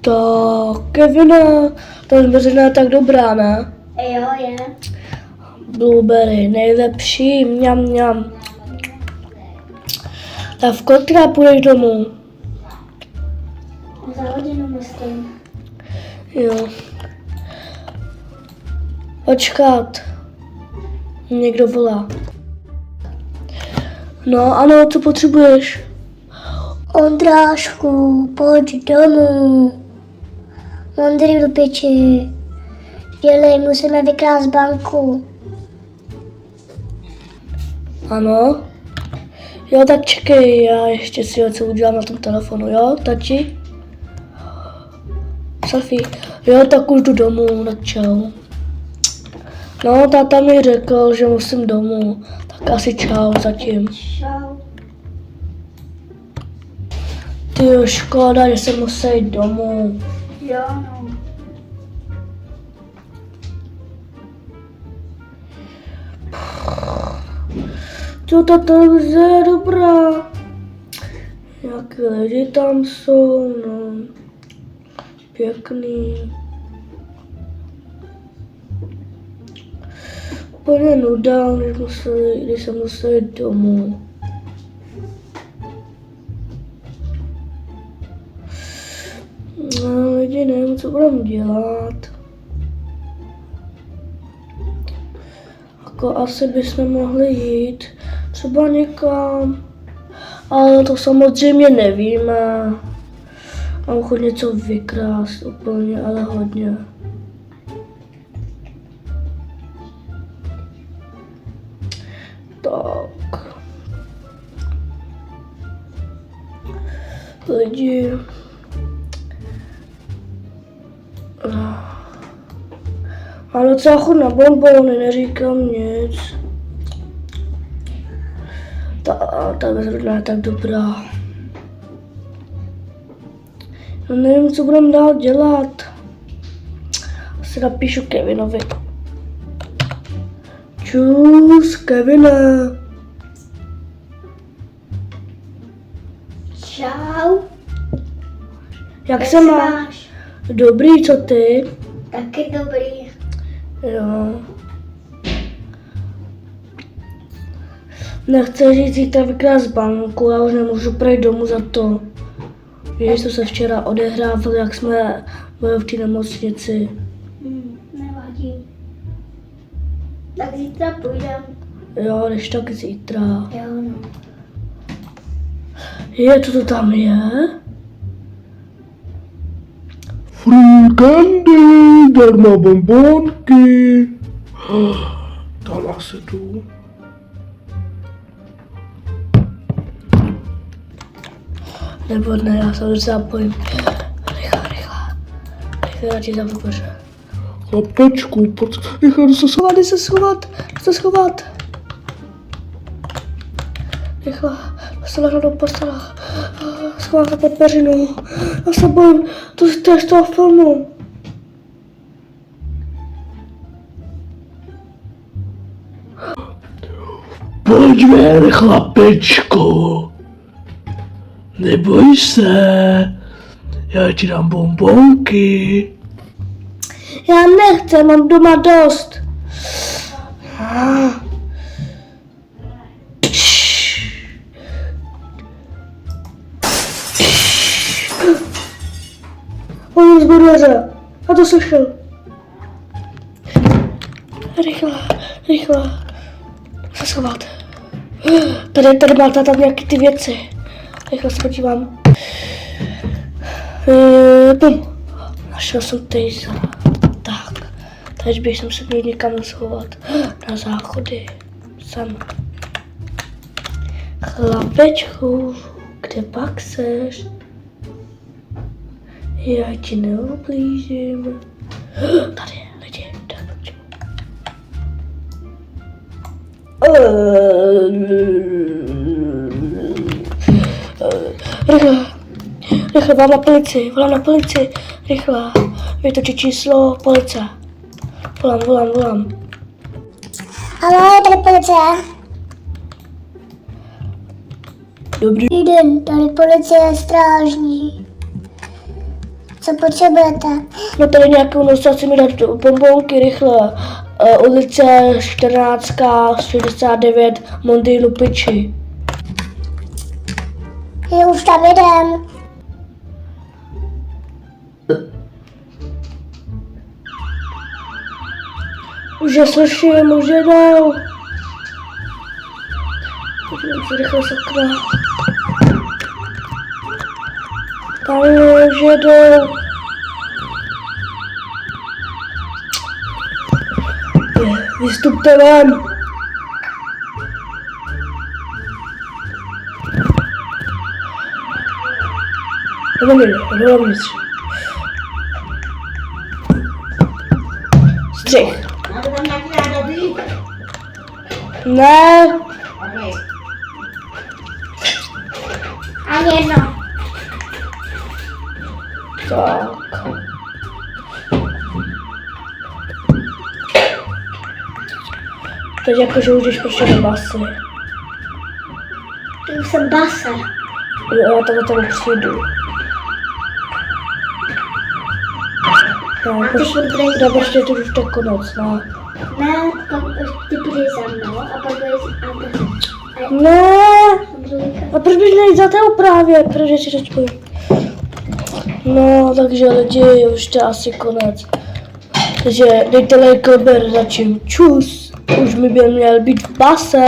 Tak, Kevine, ta zmrzlina je tak dobrá, ne? Jo, je. Blueberry, nejlepší, mňam, mňam. Tak v kolik půjdeš domů? Za hodinu myslím. Jo. Počkat. Někdo volá. No, ano, co potřebuješ? Ondrášku, pojď domů. Ondry do pěči. Dělej, musíme vykrást banku. Ano. Jo, tak čekej, já ještě si něco udělám na tom telefonu, jo, tati? Sofie, jo, tak už jdu domů, tak čau. No, táta mi řekl, že musím domů, tak asi čau zatím. Čau. Tyjo, škoda, že jsem musel jít domů. Jo, no. Co ta televize je dobrá. Jaké lidi tam jsou, no. Pěkný. Úplně nuda, když jsem musel jít domů. No, lidi, nevím, co budeme dělat. Jako asi bychom mohli jít třeba někam, ale to samozřejmě nevíme. Mám chuť něco vykrást úplně, ale hodně. Tak. Lidi. Mám docela chuť na bonbony, neříkám nic. Ta bezrodná je tak dobrá. No nevím, co budeme dál dělat. Asi napíšu Kevinovi. Čus, Kevine. Čau. Jak se máš? Dobrý, co ty? Taky dobrý. Jo. Nechci říct zítra vykrást banku, já už nemůžu projít domů za to. Víš, co se včera odehrávalo, jak jsme byli v té nemocnici. Nevadí. Tak zítra půjdem. Jo, když tak zítra. Jo, no. Co to tam je? Free candy, darma bonbonky. Tam asi tu. Nebo ne, já se už zapojím. Rychle, já ti zapokoře. Chlapečku, pojď, nechám se Jdi se schovat. Rychle, postala do postela. Schovám se pod peřinu. Já se bojím, to je z toho filmu. Pojď ven, chlapečku. Neboj se, já ti dám bonbonky. Já nechci, mám doma dost. On z dveře. Já to slyšel. Rychle. Se schovat. Tady má táta nějaký ty věci. Rychle se podívám. Bum. Našel jsem taser. Tak. Teď bych se měl někam schovat. Na záchody. Sem. Chlapečku, kde pak seš? Já ti neublížím. Tady je, lidi, tak pojď. Rychle, volám na policii, rychle. Vytočí číslo policie. Volám. Haló, tady policie. Dobrý Den, tady policie strážní. Co Co potřebujete? No tady nějakou nosaci mi dát bombonky rychle. Ulice 14, 69, Monty Lupiči. Je už tam jedem. Už je slyším, už jedou. Podívám se rychle z okna. Tam už jedou. Vystupte ven. Dovnitř. Střih. Máte tam nějaký nádobí? Ne. Okay. Ani jedno. Tak. Teď jakože už jdeš prostě do basy. To už jsem base. Já tam tam přijdu. A ty budeš... Já prostě to už tak konec, ne? Ne, pak ty budeš za mnou a pak budeš... Ne. A proč bys nejít za tebou právě? Proč si to spojím? No, takže lidi, už to je asi konec. Takže dejte like, odběr, začím. Čus. Už mi by měl být v base.